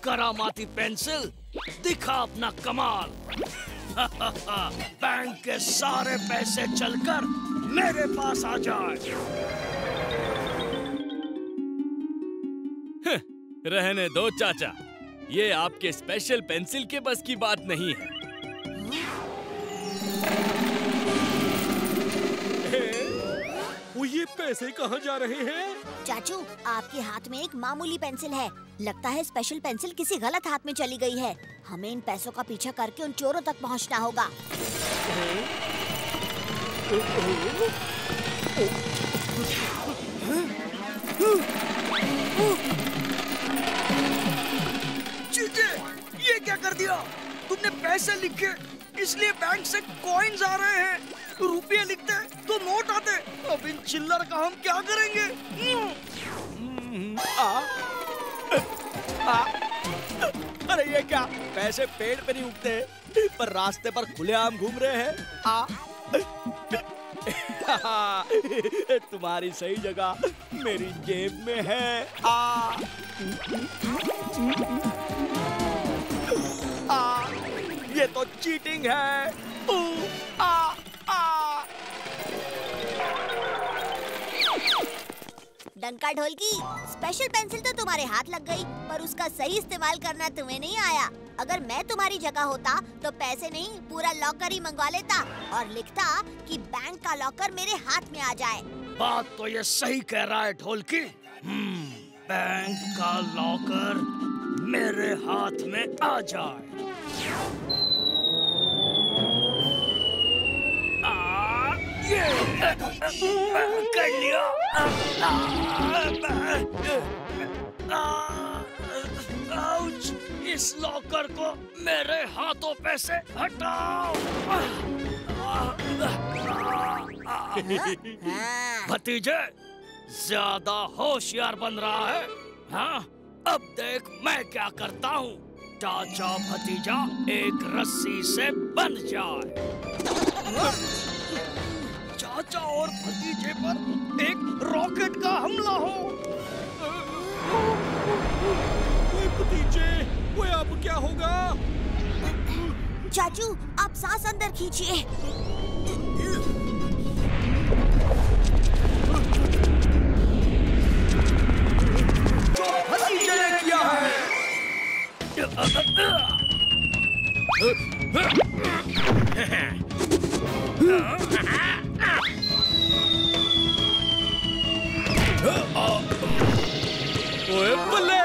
करामाती pencil, दिखा अपना कमाल। बैंक के सारे पैसे चलकर मेरे पास आ जाए। रहने दो चाचा, ये आपके स्पेशल पेंसिल के बस की बात नहीं है। वो ये पैसे कहाँ जा रहे हैं? चाचू, आपके हाथ में एक मामूली पेंसिल है। लगता है स्पेशल पेंसिल किसी गलत हाथ में चली गई है। हमें इन पैसों का पीछा करके उन चोरों तक पहुंचना होगा। चीचे, ये क्या कर दिया? तुमने पैसे लिखे इसलिए बैंक से कॉइन्स आ रहे हैं। रुपये लिखते तो नोट आते। अब इन चिल्लर का हम क्या करेंगे? अरे ये क्या, पैसे पेड़ पे नहीं उगते पर रास्ते पर खुलेआम घूम रहे हैं। तुम्हारी सही जगह मेरी जेब में है। ये तो चीटिंग है। डंका ढोलकी, स्पेशल पेंसिल तो तुम्हारे हाथ लग गई, पर उसका सही इस्तेमाल करना तुम्हें नहीं आया। अगर मैं तुम्हारी जगह होता तो पैसे नहीं, पूरा लॉकर ही मंगवा लेता और लिखता कि बैंक का लॉकर मेरे हाथ में आ जाए। बात तो ये सही कह रहा है ढोलकी। बैंक का लॉकर मेरे हाथ में आ जाए। ये कर लिया। आउच! इस लॉकर को मेरे हाथों पे से हटाओ। भतीजे, ज्यादा होशियार बन रहा है। हाँ, अब देख मैं क्या करता हूँ। चाचा भतीजा एक रस्सी से बंध जाए। चाचा और भतीजे पर एक रॉकेट का हमला हो। भतीजे, वो अब क्या होगा? चाचू, आप सांस अंदर खींचिए। जो भतीजे ने किया है। ओए बल्ले!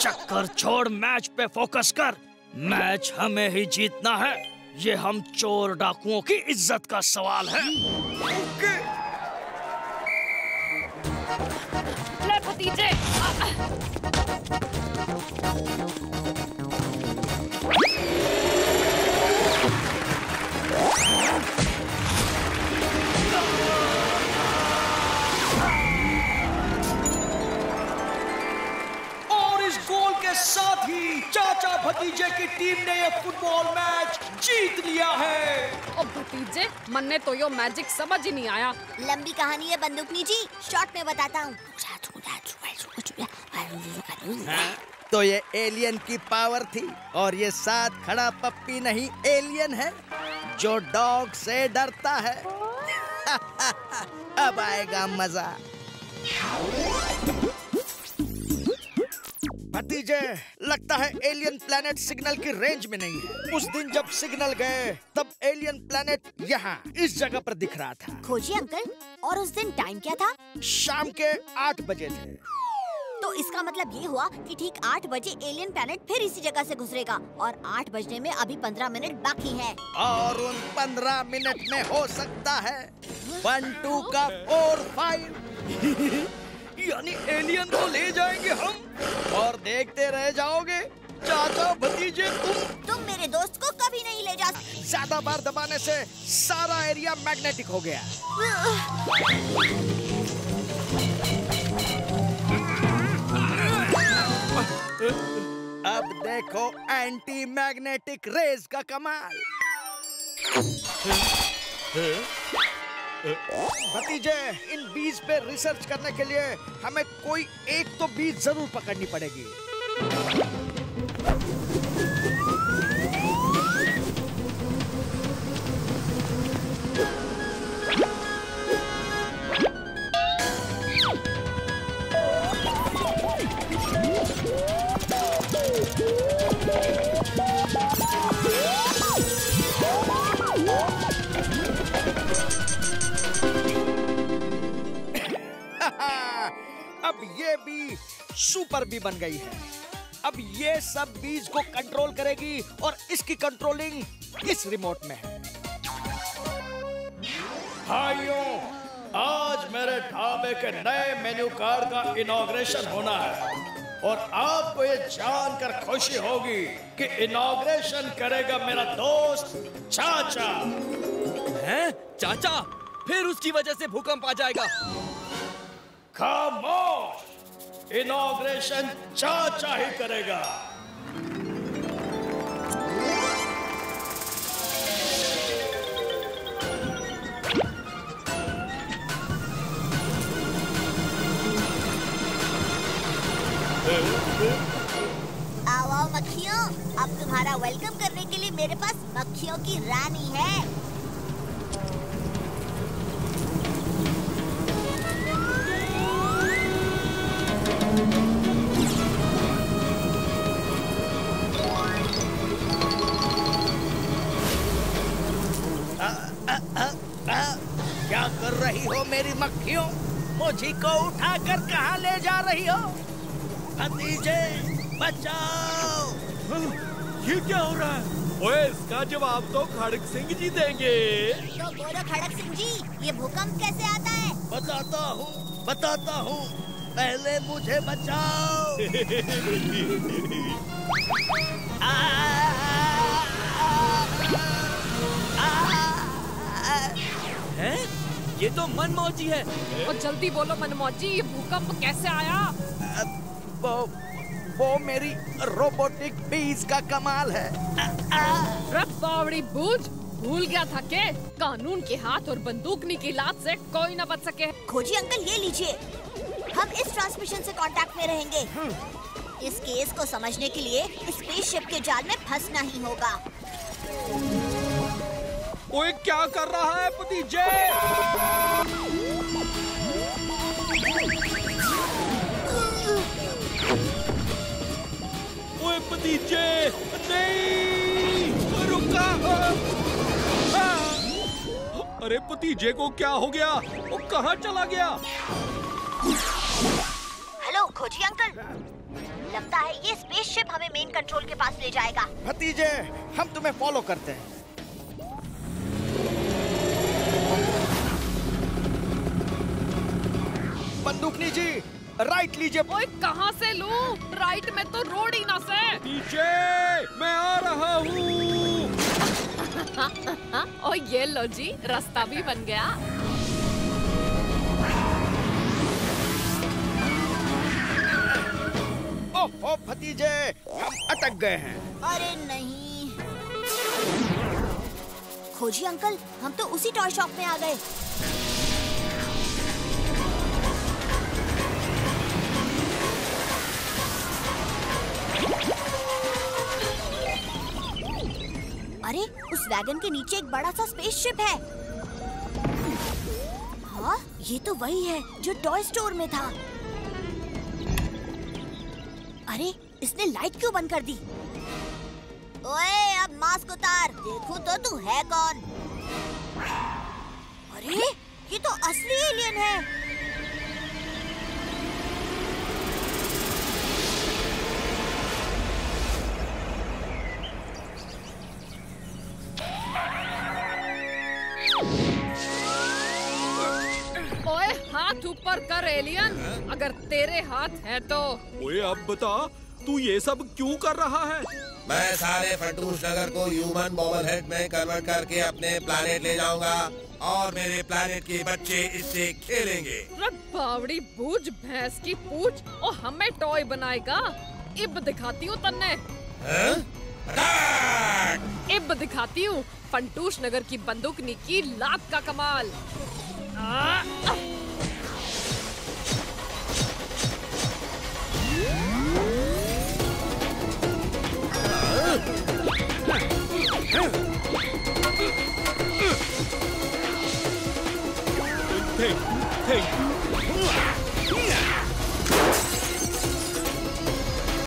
चक्कर छोड़, मैच पे फोकस कर। मैच हमें ही जीतना है। ये हम चोर डाकुओं की इज्जत का सवाल है। ले भतीजे। साथ ही चाचा भतीजे की टीम ने ये फुटबॉल मैच जीत लिया है। अब भतीजे, मन ने तो यो मैजिक समझ ही नहीं आया। लंबी कहानी है बंदूकनी जी, शॉर्ट में बताता हूँ। तो ये एलियन की पावर थी, और ये साथ खड़ा पप्पी नहीं एलियन है जो डॉग से डरता है। अब आएगा मजा। भतीजे, लगता है एलियन प्लैनेट सिग्नल की रेंज में नहीं है। उस दिन जब सिग्नल गए तब एलियन प्लैनेट यहाँ इस जगह पर दिख रहा था। खोजी अंकल, और उस दिन टाइम क्या था? शाम के 8 बजे थे। तो इसका मतलब ये हुआ कि ठीक 8 बजे एलियन प्लैनेट फिर इसी जगह से गुजरेगा और 8 बजने में अभी 15 मिनट बाकी है। और उन 15 मिनट में हो सकता है 1, 2 का 4, 5 यानी एलियन को ले जाएंगे हम और देखते रह जाओगे। चाचा भतीजे, तुम मेरे दोस्त को कभी नहीं ले जा। ज्यादा बार दबाने से सारा एरिया मैग्नेटिक हो गया। अब देखो एंटी मैग्नेटिक रेज का कमाल। भतीजे, इन बीज पे रिसर्च करने के लिए हमें कोई एक तो बीज जरूर पकड़नी पड़ेगी। अब ये भी सुपर बी बन गई है। अब ये सब बीज को कंट्रोल करेगी और इसकी कंट्रोलिंग इस रिमोट में है। भाइयों, आज मेरे ढाबे के नए मेन्यू कार्ड का इनॉग्रेशन होना है और आपको ये जानकर खुशी होगी कि इनॉग्रेशन करेगा मेरा दोस्त चाचा। हैं? चाचा, फिर उसकी वजह से भूकंप आ जाएगा। खामोश, इनॉग्रेशन चाचा ही करेगा। आओ आओ मक्खियों, अब तुम्हारा वेलकम करने के लिए मेरे पास मक्खियों की रानी है। क्या कर रही हो मेरी मक्खियों? मुझे को उठाकर कहाँ ले जा रही हो? भतीजे, बचाओ! ये क्या हो रहा है? ओए, इसका जवाब तो खड़क सिंह जी देंगे। तो बोलो खड़क सिंह जी, ये भूकंप कैसे आता है? बताता हूँ। पहले मुझे बचाओ। हैं? ये तो मनमौजी है। और जल्दी बोलो मनमौजी, ये भूकंप कैसे आया? वो मेरी रोबोटिक बीज का कमाल है। बावड़ी बूझ, भूल गया था के कानून के हाथ और बंदूकनी की लात से कोई न बच सके। खोजी अंकल, ये लीजिए, हम इस ट्रांसमिशन से कांटेक्ट में रहेंगे। इस केस को समझने के लिए स्पेसशिप के जाल में फंसना ही होगा। ओए, क्या कर रहा है भतीजे? ओए भतीजे, नहीं, रुका। अरे भतीजे को क्या हो गया? वो कहाँ चला गया? हेलो खोजी अंकल, लगता है ये स्पेसशिप हमें मेन कंट्रोल के पास ले जाएगा। भतीजे, हम तुम्हें फॉलो करते हैं। बंदूकनी जी, राइट लीजिए। ओए, कहाँ से लूं? राइट में तो रोड ही ना से। पीछे, मैं आ रहा हूँ। ओ ये लो जी, रास्ता भी बन गया। ओह भतीजे, हम अटक गए हैं। अरे नहीं खोजी अंकल, हम तो उसी टॉय शॉप में आ गए। अरे, उस वैगन के नीचे एक बड़ा सा स्पेसशिप है। हाँ, ये तो वही है जो टॉय स्टोर में था। अरे, इसने लाइट क्यों बंद कर दी? ओए, अब मास्क उतार, देखूं तो तू है कौन? अरे, ये तो असली एलियन है। ओए, हाथ ऊपर कर एलियन, अगर तेरे हाथ है तो। ओए, अब बता, तू ये सब क्यों कर रहा है? मैं सारे फंटूश नगर को ह्यूमन बॉबलहेड में कन्वर्ट करके अपने प्लानेट ले जाऊंगा और मेरे प्लानेट के बच्चे इससे खेलेंगे। बावड़ी बूझ, भैंस की पूछ और हमें टॉय बनाएगा। इब दिखाती हूँ तन्ने। इब दिखाती हूँ फंटूश नगर की बंदूकनी की लात का कमाल।